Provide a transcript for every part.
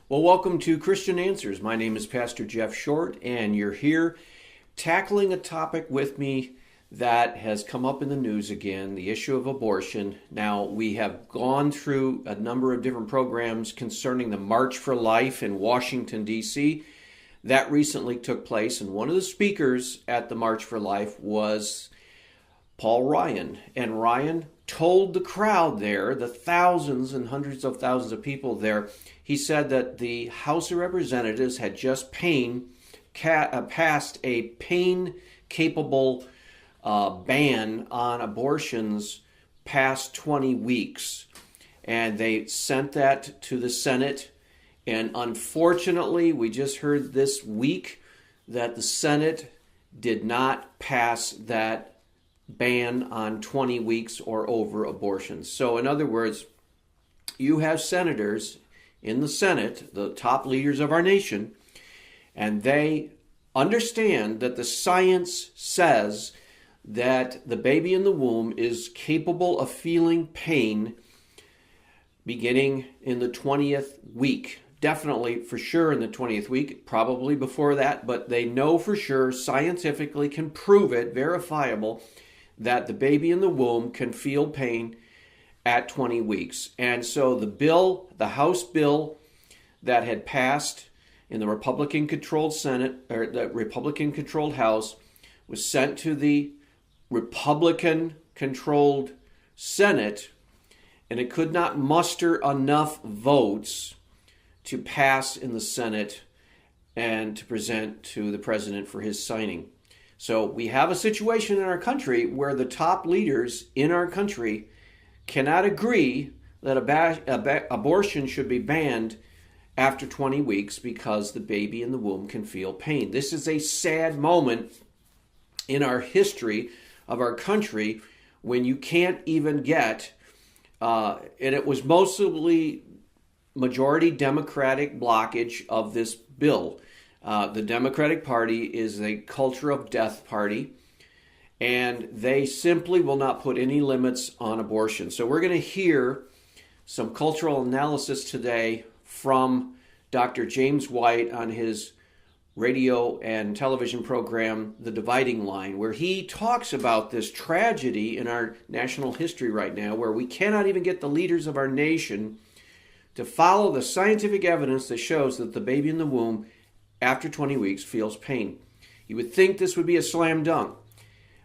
Well, welcome to Christian Answers. My name is Pastor Jeff Short, and you're here tackling a topic with me that has come up in the news again, the issue of abortion. Now, we have gone through a number of different programs concerning the March for Life in Washington, D.C. That recently took place, and one of the speakers at the March for Life was Paul Ryan. And Ryan told the crowd there, the thousands and hundreds of thousands of people there, he said that the House of Representatives had just passed a pain-capable ban on abortions past 20 weeks. And they sent that to the Senate. And unfortunately, we just heard this week that the Senate did not pass that ban on 20 weeks or over abortions. So in other words, you have senators in the Senate, the top leaders of our nation, and they understand that the science says that the baby in the womb is capable of feeling pain beginning in the 20th week. Definitely, for sure, in the 20th week, probably before that, but they know for sure, scientifically can prove it, verifiable, that the baby in the womb can feel pain at 20 weeks. And so the bill, the House bill that had passed in the Republican-controlled Senate, or the Republican-controlled House, was sent to the Republican-controlled Senate, and it could not muster enough votes to pass in the Senate and to present to the president for his signing. So we have a situation in our country where the top leaders in our country cannot agree that abortion should be banned after 20 weeks because the baby in the womb can feel pain. This is a sad moment in our history of our country when you can't even get, and it was mostly majority Democratic blockage of this bill. The Democratic Party is a culture of death party, and they simply will not put any limits on abortion. So we're going to hear some cultural analysis today from Dr. James White on his radio and television program, The Dividing Line, where he talks about this tragedy in our national history right now, where we cannot even get the leaders of our nation to follow the scientific evidence that shows that the baby in the womb after 20 weeks feels pain. You would think this would be a slam dunk,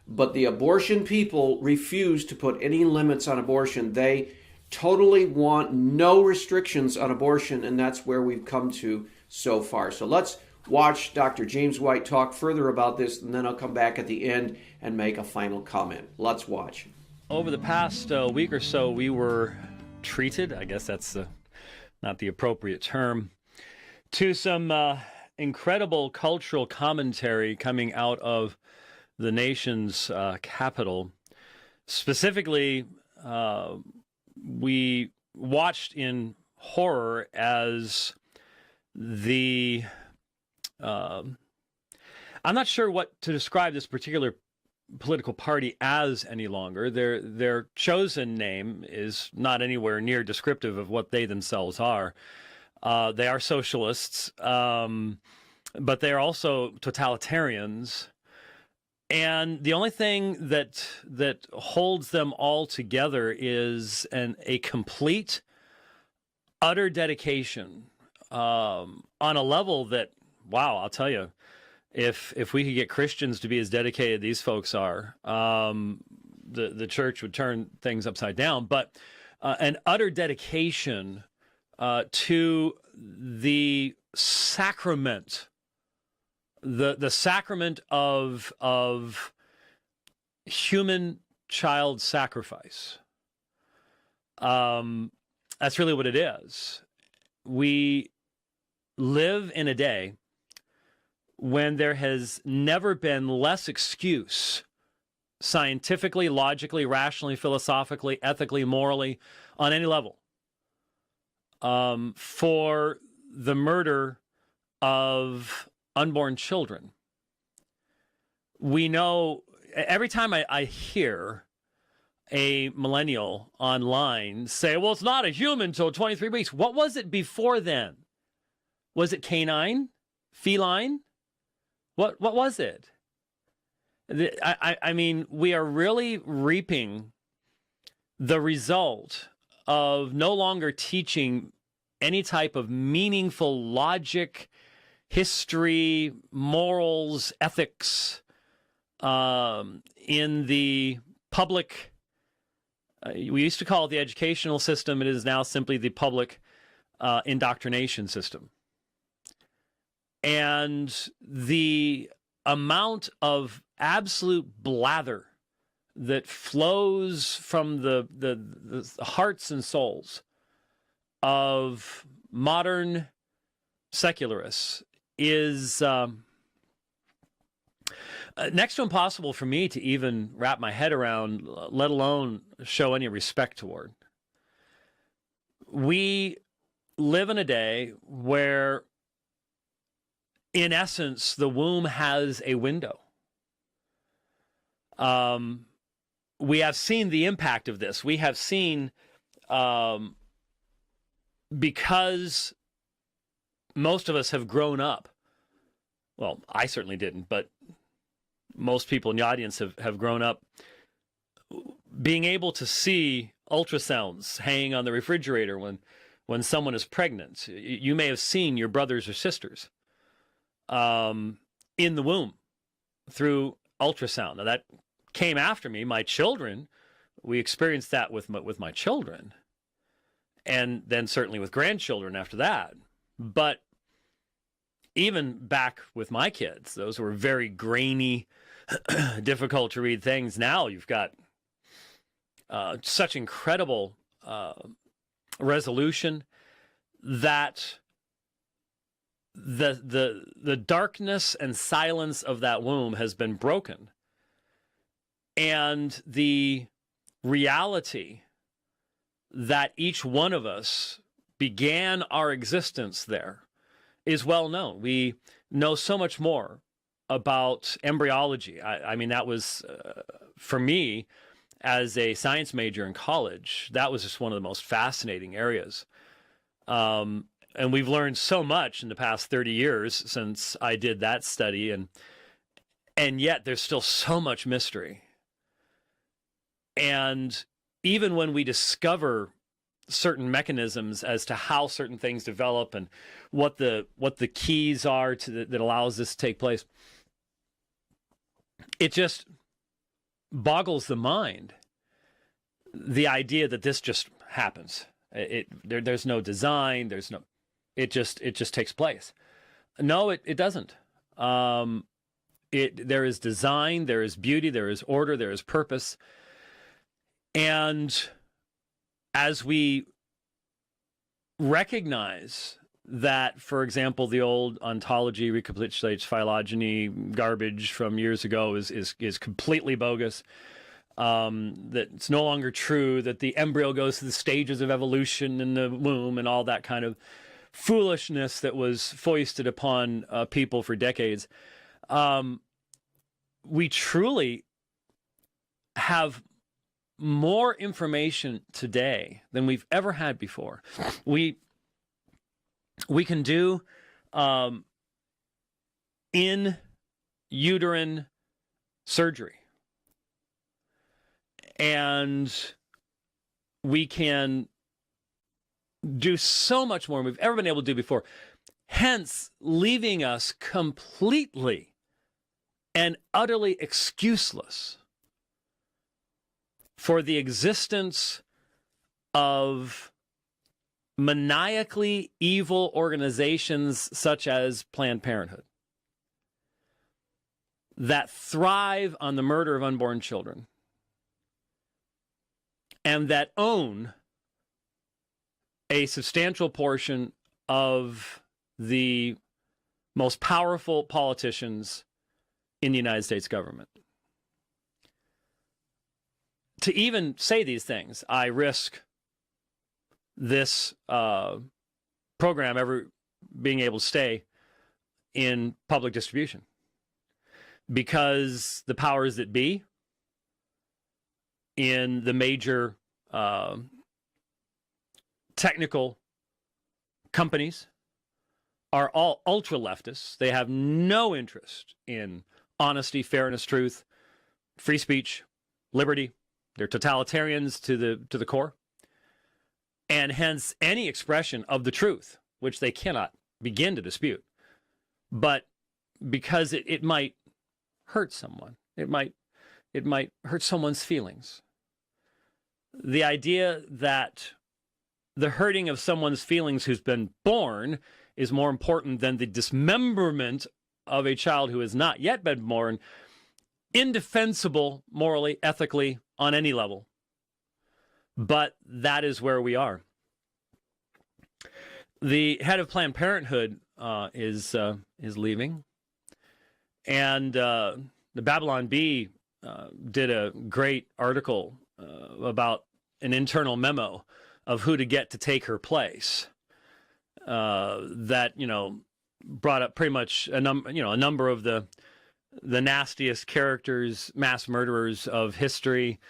but the abortion people refuse to put any limits on abortion. They totally want no restrictions on abortion, and that's where we've come to so far. So let's watch Dr. James White talk further about this, and then I'll come back at the end and make a final comment. Let's watch. Over the past week or so, we were treated, I guess that's not the appropriate term, to some incredible cultural commentary coming out of the nation's capital. Specifically, we watched in horror as the I'm not sure what to describe this particular political party as any longer. Their chosen name is not anywhere near descriptive of what they themselves are. They are socialists, but they are also totalitarians. And the only thing that holds them all together is a complete, utter dedication on a level that, wow, I'll tell you, if we could get Christians to be as dedicated these folks are, the church would turn things upside down. But an utter dedication to the sacrament, the sacrament of human child sacrifice. That's really what it is. We live in a day when there has never been less excuse, scientifically, logically, rationally, philosophically, ethically, morally, on any level, for the murder of unborn children. We know, every time I hear a millennial online say, well, it's not a human until 23 weeks. What was it before then? Was it canine? Feline? What was it? I mean, we are really reaping the result of no longer teaching any type of meaningful logic, history, morals, ethics in the public. We used to call it the educational system. It is now simply the public indoctrination system. And the amount of absolute blather that flows from the hearts and souls of modern secularists is next to impossible for me to even wrap my head around, let alone show any respect toward. We live in a day where, in essence, the womb has a window. We have seen the impact of this. We have seen, because most of us have grown up, well, I certainly didn't, but most people in the audience have grown up being able to see ultrasounds hanging on the refrigerator when someone is pregnant. You may have seen your brothers or sisters in the womb through ultrasound. Now, that came after me. My children, we experienced that with my children, and then certainly with grandchildren after that. But even back with my kids, those were very grainy, difficult to read things. Now you've got such incredible resolution that the darkness and silence of that womb has been broken. And the reality that each one of us began our existence there is well known. We know so much more about embryology. I mean, that was, for me, as a science major in college, that was just one of the most fascinating areas. And we've learned so much in the past 30 years since I did that study, and yet there's still so much mystery. And even when we discover certain mechanisms as to how certain things develop and what the keys are that allows this to take place, it just boggles the mind. The idea that this just happens. There's no design. It just takes place. No, it doesn't. There is design. There is beauty. There is order. There is purpose. And as we recognize that, for example, the old ontology recapitulates phylogeny garbage from years ago is completely bogus, that it's no longer true, that the embryo goes through the stages of evolution in the womb and all that kind of foolishness that was foisted upon people for decades. We truly have more information today than we've ever had before. We can do in uterine surgery, and we can do so much more than we've ever been able to do before, hence leaving us completely and utterly excuseless for the existence of maniacally evil organizations such as Planned Parenthood that thrive on the murder of unborn children and that own a substantial portion of the most powerful politicians in the United States government. To even say these things, I risk this program ever being able to stay in public distribution, because the powers that be in the major technical companies are all ultra-leftists. They have no interest in honesty, fairness, truth, free speech, liberty. They're totalitarians to the core. And hence, any expression of the truth, which they cannot begin to dispute, but because it might hurt someone, it might hurt someone's feelings. The idea that the hurting of someone's feelings who's been born is more important than the dismemberment of a child who has not yet been born, indefensible morally, ethically, on any level. But that is where we are. The head of Planned Parenthood is leaving, and the Babylon Bee did a great article about an internal memo of who to get to take her place. That brought up pretty much a number of the nastiest characters, mass murderers of history,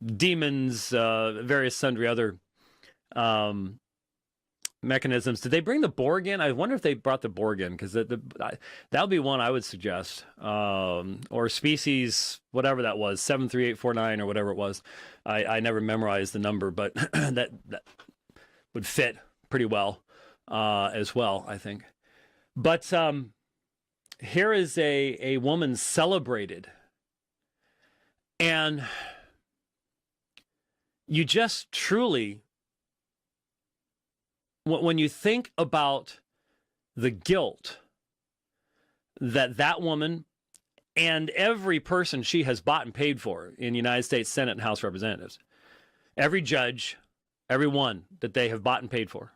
demons, various sundry other mechanisms. Did they bring the Borg in? I wonder if they brought the Borg in, because that would be one I would suggest. Or species, whatever that was, 73849 or whatever it was. I never memorized the number, but that would fit pretty well as well, I think. But here is a woman celebrated, and you just truly, when you think about the guilt that woman and every person she has bought and paid for in the United States Senate and House of Representatives, every judge, every one that they have bought and paid for,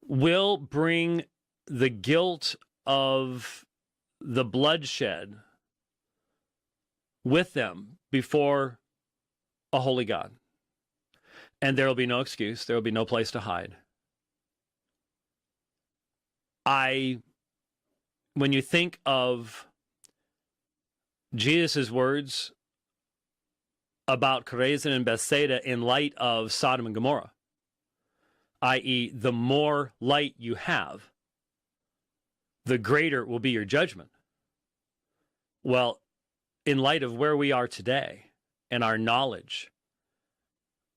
will bring the guilt of the bloodshed with them before a holy God. And there will be no excuse. There will be no place to hide. When you think of Jesus' words about Chorazin and Bethsaida in light of Sodom and Gomorrah, i.e., the more light you have, the greater will be your judgment. Well, in light of where we are today and our knowledge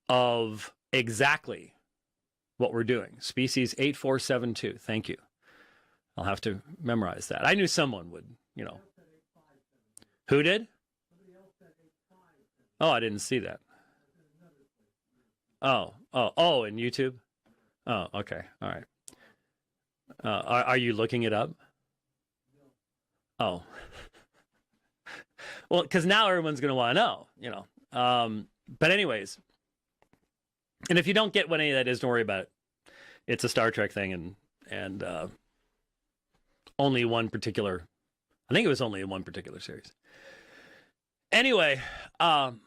of exactly what we're doing, species 8472, thank you. I'll have to memorize that. I knew someone would, Who did? Oh, I didn't see that. Oh, in YouTube? Oh, okay. All right. Are you looking it up? Oh. Well, because now everyone's going to want to know, But anyways, and if you don't get what any of that is, don't worry about it. It's a Star Trek thing, and only one particular, I think it was only in one particular series. Anyway, none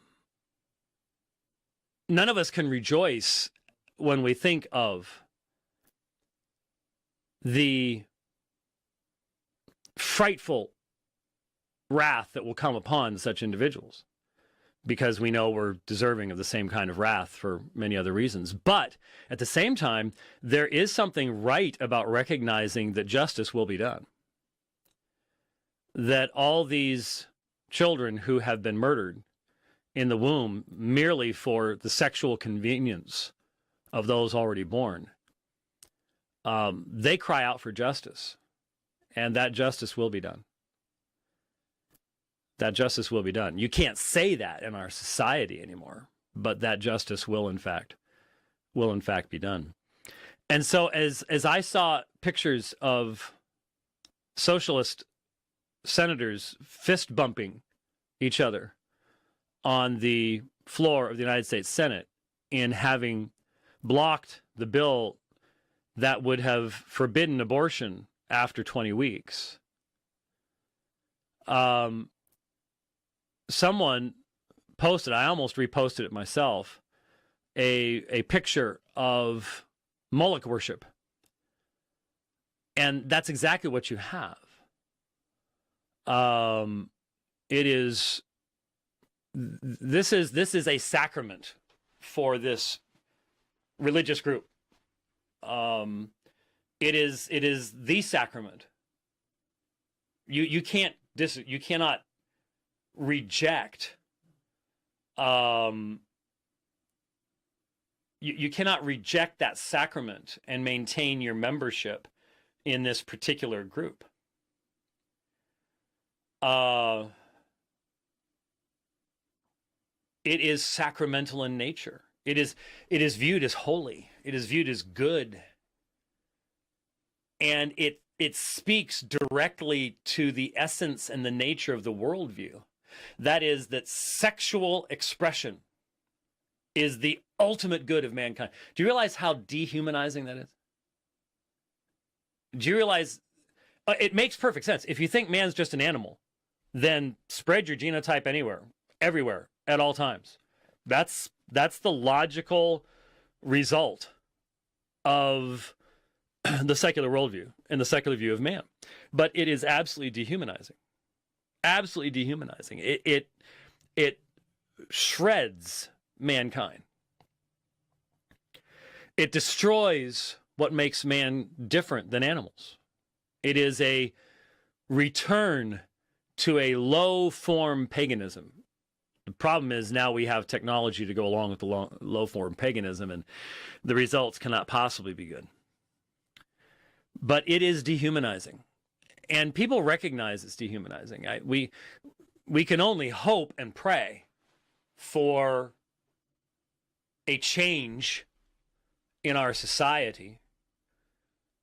of us can rejoice when we think of the frightful wrath that will come upon such individuals, because we know we're deserving of the same kind of wrath for many other reasons. But at the same time, there is something right about recognizing that justice will be done. That all these children who have been murdered in the womb merely for the sexual convenience of those already born, they cry out for justice, and that justice will be done. That justice will be done. You can't say that in our society anymore, but that justice will in fact be done. And so as I saw pictures of socialist senators fist bumping each other on the floor of the United States Senate in having blocked the bill that would have forbidden abortion after 20 weeks, someone posted, I almost reposted it myself, a picture of Moloch worship. And that's exactly what you have. This is a sacrament for this religious group. It is the sacrament. You cannot reject you cannot reject that sacrament and maintain your membership in this particular group. It is sacramental in nature. It is viewed as holy. It is viewed as good. And it speaks directly to the essence and the nature of the worldview. That is, that sexual expression is the ultimate good of mankind. Do you realize how dehumanizing that is? Do you realize it makes perfect sense? If you think man's just an animal, then spread your genotype anywhere, everywhere, at all times. That's the logical result of the secular worldview and the secular view of man. But it is absolutely dehumanizing. Absolutely dehumanizing. It shreds mankind. It destroys what makes man different than animals. It is a return to a low-form paganism. The problem is now we have technology to go along with the low-form paganism, and the results cannot possibly be good. But it is dehumanizing. And people recognize it's dehumanizing. We can only hope and pray for a change in our society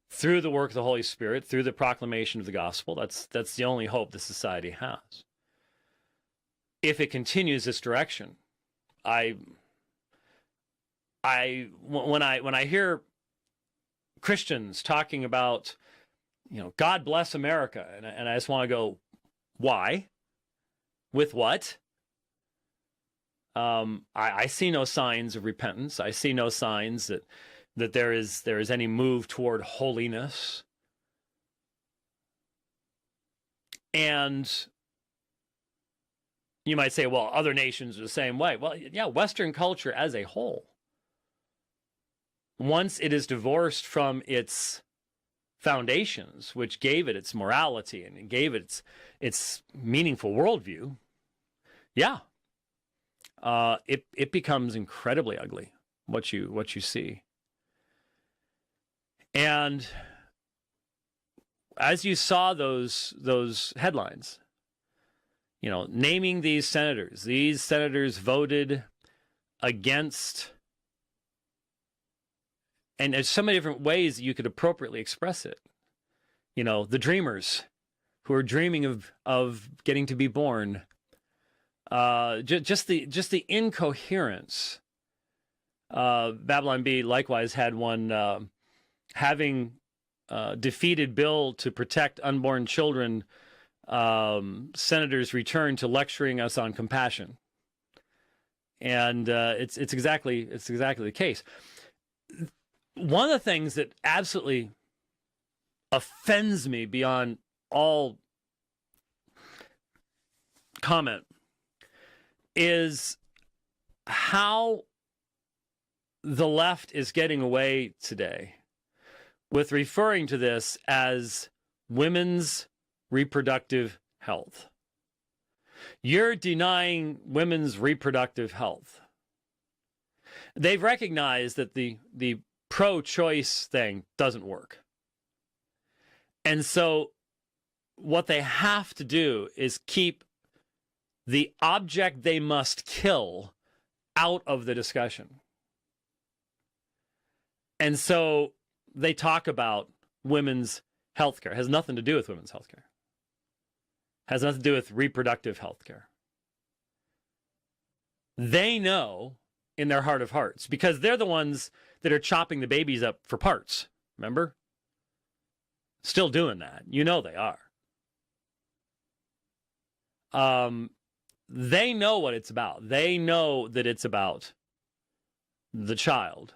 through the work of the Holy Spirit, through the proclamation of the gospel. That's the only hope the society has. If it continues this direction, when I hear Christians talking about, God bless America, and I just want to go, why? With what? I see no signs of repentance. I see no signs that there is any move toward holiness. And you might say, well, other nations are the same way. Well, yeah, Western culture as a whole, once it is divorced from its foundations, which gave it its morality and gave it its meaningful worldview, it becomes incredibly ugly what you see. And as you saw those headlines, naming these senators voted against, and there's so many different ways that you could appropriately express it. The dreamers who are dreaming of getting to be born. Just the incoherence. Babylon Bee likewise had one having defeated bill to protect unborn children. Senators return to lecturing us on compassion, and it's exactly the case. One of the things that absolutely offends me beyond all comment is how the left is getting away today with referring to this as women's reproductive health. You're denying women's reproductive health. They've recognized that the pro-choice thing doesn't work. And so what they have to do is keep the object they must kill out of the discussion. And so they talk about women's health care. It has nothing to do with women's health care. It has nothing to do with reproductive health care. They know in their heart of hearts, because they're the ones that are chopping the babies up for parts. Remember? Still doing that. They are. They know what it's about. They know that it's about the child.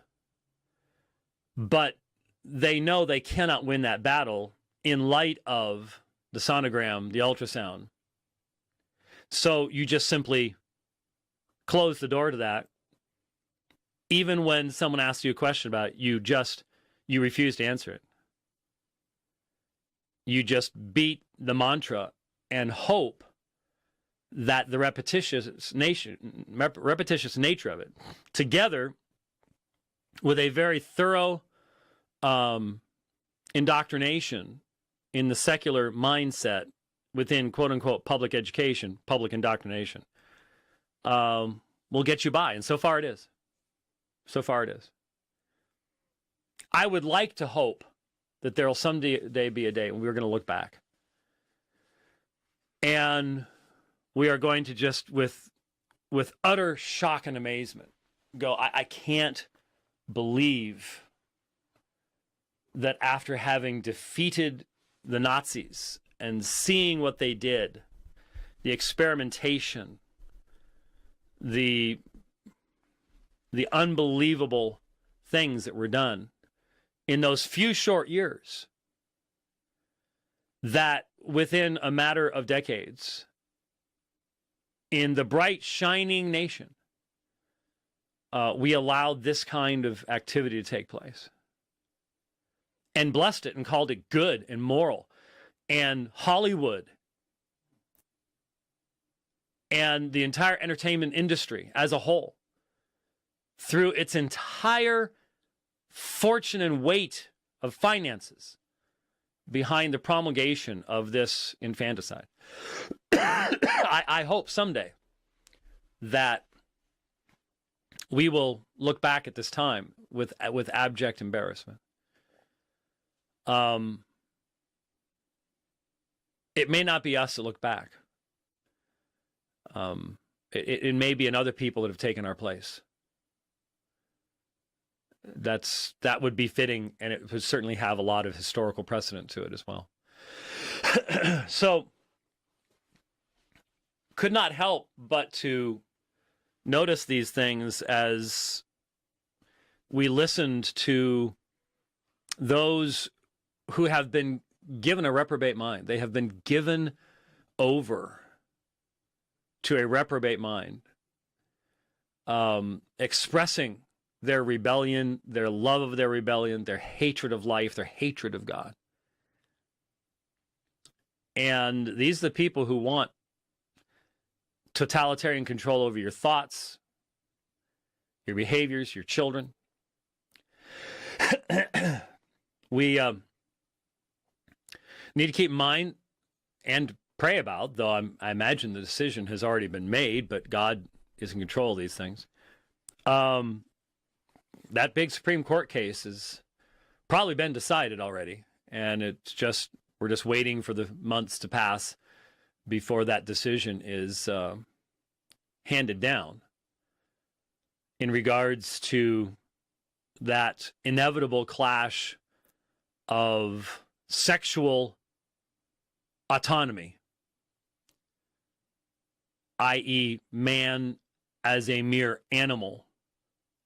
But they know they cannot win that battle in light of the sonogram, the ultrasound. So you just simply close the door to that. Even when someone asks you a question about it, you refuse to answer it. you just beat the mantra and hope that the repetitious nature of it, together with a very thorough indoctrination in the secular mindset within quote-unquote public education, public indoctrination, will get you by. And so far it is. So far it is. I would like to hope that there will someday be a day when we're going to look back. And we are going to just, with utter shock and amazement, go, I can't believe that after having defeated the Nazis and seeing what they did, the experimentation, the unbelievable things that were done in those few short years, that within a matter of decades, in the bright, shining nation, we allowed this kind of activity to take place and blessed it and called it good and moral. And Hollywood and the entire entertainment industry as a whole, through its entire fortune and weight of finances behind the promulgation of this infanticide. I hope someday that we will look back at this time with abject embarrassment. It may not be us to look back. It may be in other people that have taken our place. That would be fitting, and it would certainly have a lot of historical precedent to it as well. So, could not help but to notice these things as we listened to those who have been given a reprobate mind. They have been given over to a reprobate mind, expressing their rebellion, their love of their rebellion, their hatred of life, their hatred of God. And these are the people who want totalitarian control over your thoughts, your behaviors, your children. We need to keep in mind and pray about, though I imagine the decision has already been made, but God is in control of these things. That big Supreme Court case has probably been decided already, and we're just waiting for the months to pass before that decision is handed down in regards to that inevitable clash of sexual autonomy, i.e., man as a mere animal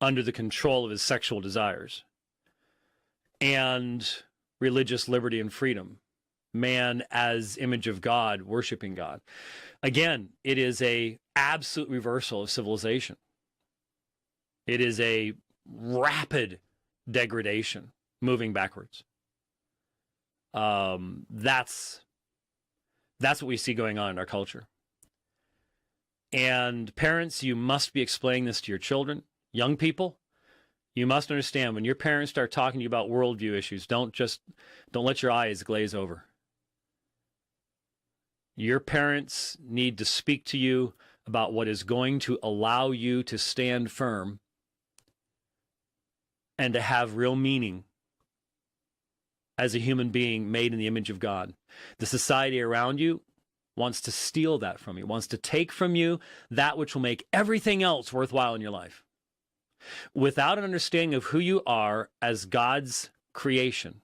under the control of his sexual desires, and religious liberty and freedom, man as image of God, worshiping God. Again, it is a absolute reversal of civilization. It is a rapid degradation, moving backwards. That's what we see going on in our culture. And parents, you must be explaining this to your children. Young people, you must understand, when your parents start talking to you about worldview issues, don't let your eyes glaze over. Your parents need to speak to you about what is going to allow you to stand firm and to have real meaning as a human being made in the image of God. The society around you wants to steal that from you, wants to take from you that which will make everything else worthwhile in your life. Without an understanding of who you are as God's creation,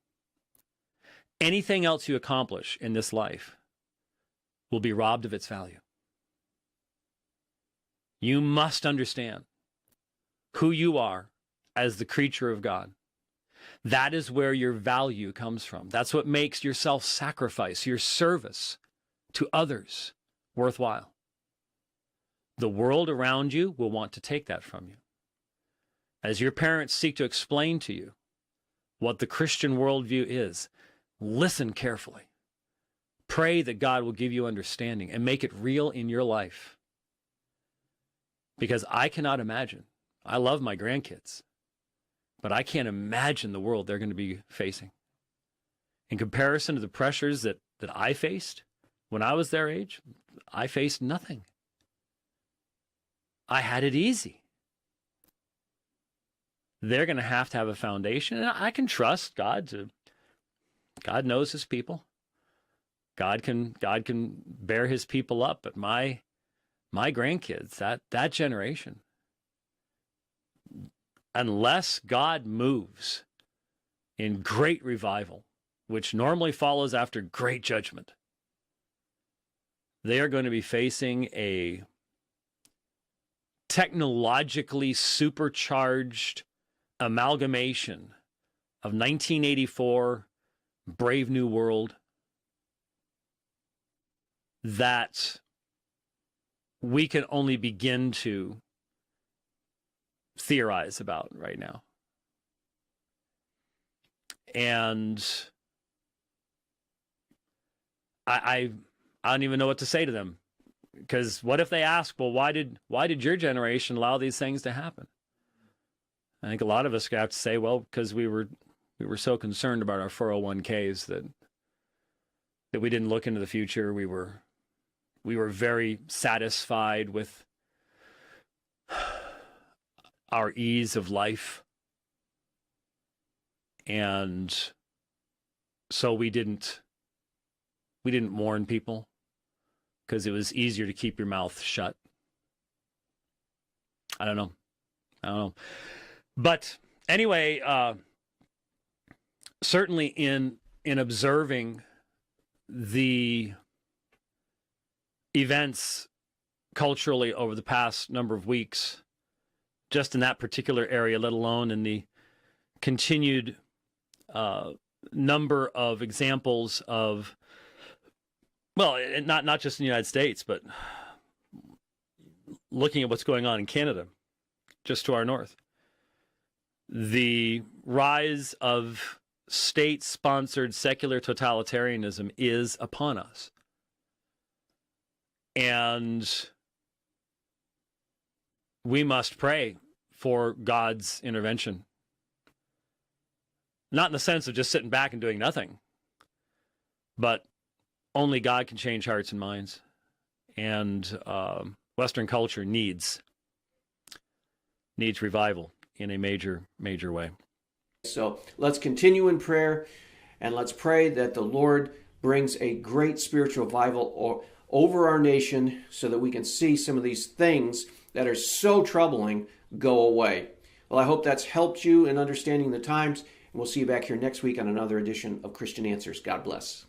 anything else you accomplish in this life will be robbed of its value. You must understand who you are as the creature of God. That is where your value comes from. That's what makes your self-sacrifice, your service to others worthwhile. The world around you will want to take that from you. As your parents seek to explain to you what the Christian worldview is, listen carefully. Pray that God will give you understanding and make it real in your life. Because I cannot imagine. I love my grandkids, but I can't imagine the world they're going to be facing. In comparison to the pressures that I faced when I was their age, I faced nothing. I had it easy. They're going to have a foundation, and I can trust God to. God knows his people. God can bear his people up, but my grandkids, that generation, unless God moves in great revival, which normally follows after great judgment, they are going to be facing a technologically supercharged amalgamation of 1984 Brave New World that we can only begin to theorize about right now. And I don't even know what to say to them, because what if they ask, well, why did your generation allow these things to happen? I think a lot of us have to say, well, because we were so concerned about our 401ks that we didn't look into the future. We were very satisfied with our ease of life. And so we didn't warn people because it was easier to keep your mouth shut. I don't know. But anyway, certainly in observing the events culturally over the past number of weeks, just in that particular area, let alone in the continued number of examples of, well, not just in the United States, but looking at what's going on in Canada, just to our north. The rise of state-sponsored secular totalitarianism is upon us. And we must pray for God's intervention. Not in the sense of just sitting back and doing nothing, but only God can change hearts and minds. And Western culture needs revival in a major way. So let's continue in prayer, and let's pray that the Lord brings a great spiritual revival over our nation so that we can see some of these things that are so troubling go away. Well, I hope that's helped you in understanding the times, and we'll see you back here next week on another edition of Christian Answers. God bless.